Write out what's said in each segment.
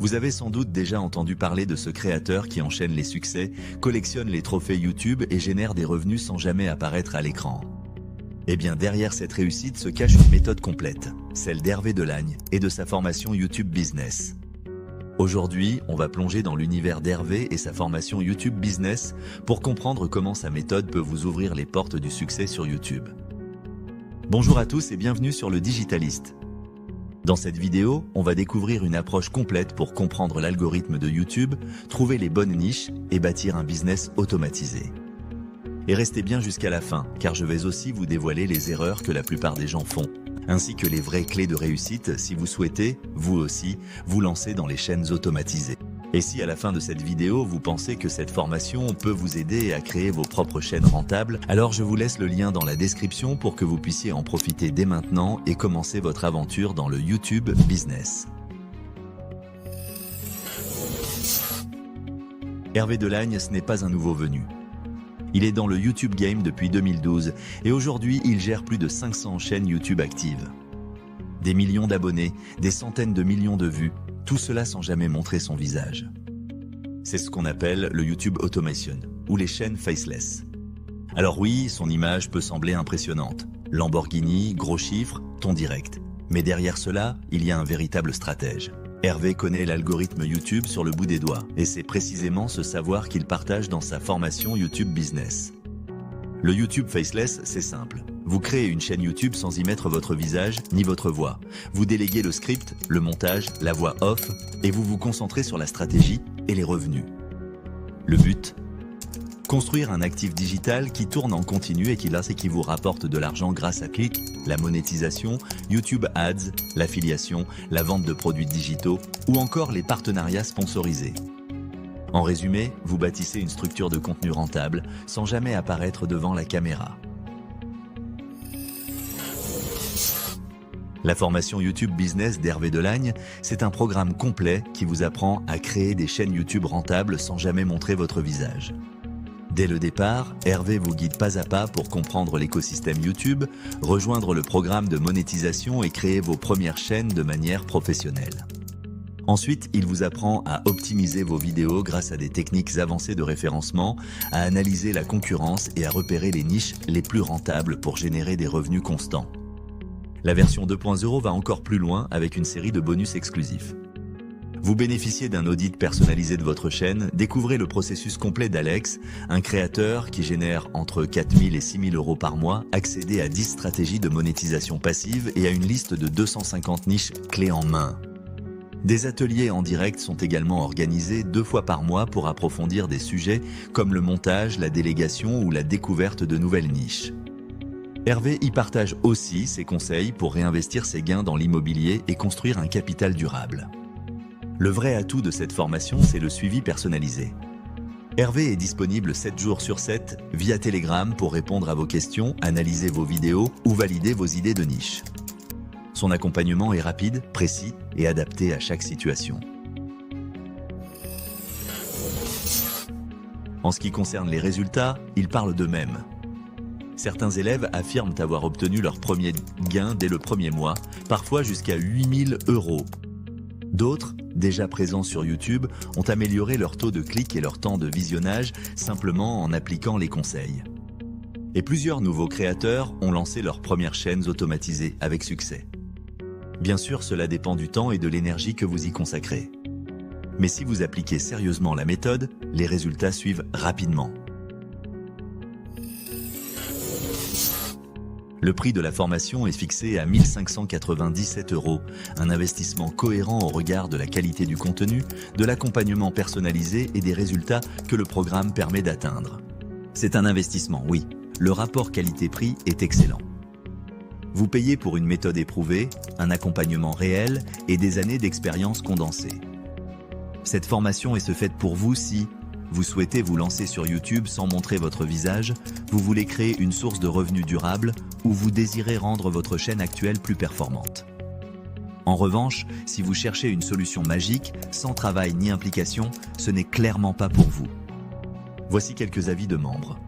Vous avez sans doute déjà entendu parler de ce créateur qui enchaîne les succès, collectionne les trophées YouTube et génère des revenus sans jamais apparaître à l'écran. Eh bien, derrière cette réussite se cache une méthode complète, celle d'Hervé Delagne et de sa formation YouTube Business. Aujourd'hui, on va plonger dans l'univers d'Hervé et sa formation YouTube Business pour comprendre comment sa méthode peut vous ouvrir les portes du succès sur YouTube. Bonjour à tous et bienvenue sur Le Digitaliste. Dans cette vidéo, on va découvrir une approche complète pour comprendre l'algorithme de YouTube, trouver les bonnes niches et bâtir un business automatisé. Et restez bien jusqu'à la fin, car je vais aussi vous dévoiler les erreurs que la plupart des gens font, ainsi que les vraies clés de réussite si vous souhaitez, vous aussi, vous lancer dans les chaînes automatisées. Et si à la fin de cette vidéo, vous pensez que cette formation peut vous aider à créer vos propres chaînes rentables, alors je vous laisse le lien dans la description pour que vous puissiez en profiter dès maintenant et commencer votre aventure dans le YouTube Business. Hervé Delagne, ce n'est pas un nouveau venu. Il est dans le YouTube Game depuis 2012 et aujourd'hui, il gère plus de 500 chaînes YouTube actives. Des millions d'abonnés, des centaines de millions de vues, tout cela sans jamais montrer son visage. C'est ce qu'on appelle le YouTube Automation, ou les chaînes faceless. Alors oui, son image peut sembler impressionnante. Lamborghini, gros chiffres, ton direct. Mais derrière cela, il y a un véritable stratège. Hervé connaît l'algorithme YouTube sur le bout des doigts, et c'est précisément ce savoir qu'il partage dans sa formation YouTube Business. Le YouTube Faceless, c'est simple. Vous créez une chaîne YouTube sans y mettre votre visage ni votre voix. Vous déléguez le script, le montage, la voix off, et vous vous concentrez sur la stratégie et les revenus. Le but ? Construire un actif digital qui tourne en continu et qui vous rapporte de l'argent grâce à clics, la monétisation, YouTube Ads, l'affiliation, la vente de produits digitaux ou encore les partenariats sponsorisés. En résumé, vous bâtissez une structure de contenu rentable sans jamais apparaître devant la caméra. La formation YouTube Business d'Hervé Delagne, c'est un programme complet qui vous apprend à créer des chaînes YouTube rentables sans jamais montrer votre visage. Dès le départ, Hervé vous guide pas à pas pour comprendre l'écosystème YouTube, rejoindre le programme de monétisation et créer vos premières chaînes de manière professionnelle. Ensuite, il vous apprend à optimiser vos vidéos grâce à des techniques avancées de référencement, à analyser la concurrence et à repérer les niches les plus rentables pour générer des revenus constants. La version 2.0 va encore plus loin avec une série de bonus exclusifs. Vous bénéficiez d'un audit personnalisé de votre chaîne, découvrez le processus complet d'Alex, un créateur qui génère entre 4 000 et 6 000 euros par mois, accédez à 10 stratégies de monétisation passive et à une liste de 250 niches clés en main. Des ateliers en direct sont également organisés 2 fois par mois pour approfondir des sujets comme le montage, la délégation ou la découverte de nouvelles niches. Hervé y partage aussi ses conseils pour réinvestir ses gains dans l'immobilier et construire un capital durable. Le vrai atout de cette formation, c'est le suivi personnalisé. Hervé est disponible 7 jours sur 7 via Telegram pour répondre à vos questions, analyser vos vidéos ou valider vos idées de niche. Son accompagnement est rapide, précis et adapté à chaque situation. En ce qui concerne les résultats, ils parlent d'eux-mêmes. Certains élèves affirment avoir obtenu leur premier gain dès le premier mois, parfois jusqu'à 8 000 euros. D'autres, déjà présents sur YouTube, ont amélioré leur taux de clic et leur temps de visionnage simplement en appliquant les conseils. Et plusieurs nouveaux créateurs ont lancé leurs premières chaînes automatisées avec succès. Bien sûr, cela dépend du temps et de l'énergie que vous y consacrez. Mais si vous appliquez sérieusement la méthode, les résultats suivent rapidement. Le prix de la formation est fixé à 1 597 €, un investissement cohérent au regard de la qualité du contenu, de l'accompagnement personnalisé et des résultats que le programme permet d'atteindre. C'est un investissement, oui. Le rapport qualité-prix est excellent. Vous payez pour une méthode éprouvée, un accompagnement réel et des années d'expérience condensée. Cette formation est faite pour vous si vous souhaitez vous lancer sur YouTube sans montrer votre visage, vous voulez créer une source de revenus durable ou vous désirez rendre votre chaîne actuelle plus performante. En revanche, si vous cherchez une solution magique, sans travail ni implication, ce n'est clairement pas pour vous. Voici quelques avis de membres.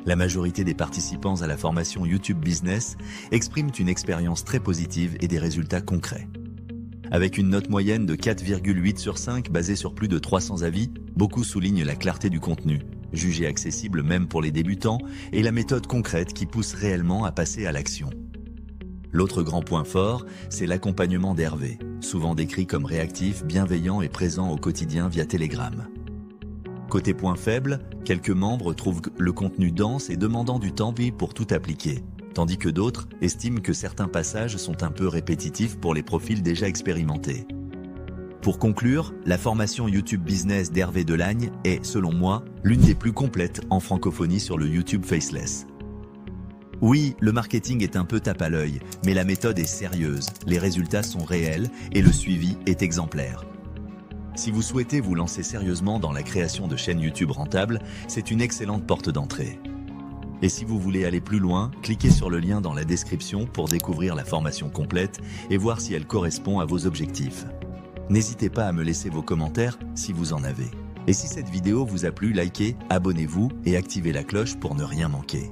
La majorité des participants à la formation YouTube Business expriment une expérience très positive et des résultats concrets. Avec une note moyenne de 4,8 sur 5 basée sur plus de 300 avis, beaucoup soulignent la clarté du contenu, jugé accessible même pour les débutants, et la méthode concrète qui pousse réellement à passer à l'action. L'autre grand point fort, c'est l'accompagnement d'Hervé, souvent décrit comme réactif, bienveillant et présent au quotidien via Telegram. Côté point faible, quelques membres trouvent le contenu dense et demandant du temps pour tout appliquer, tandis que d'autres estiment que certains passages sont un peu répétitifs pour les profils déjà expérimentés. Pour conclure, la formation YouTube Business d'Hervé Delagne est, selon moi, l'une des plus complètes en francophonie sur le YouTube Faceless. Oui, le marketing est un peu tape à l'œil, mais la méthode est sérieuse, les résultats sont réels et le suivi est exemplaire. Si vous souhaitez vous lancer sérieusement dans la création de chaînes YouTube rentables, c'est une excellente porte d'entrée. Et si vous voulez aller plus loin, cliquez sur le lien dans la description pour découvrir la formation complète et voir si elle correspond à vos objectifs. N'hésitez pas à me laisser vos commentaires si vous en avez. Et si cette vidéo vous a plu, likez, abonnez-vous et activez la cloche pour ne rien manquer.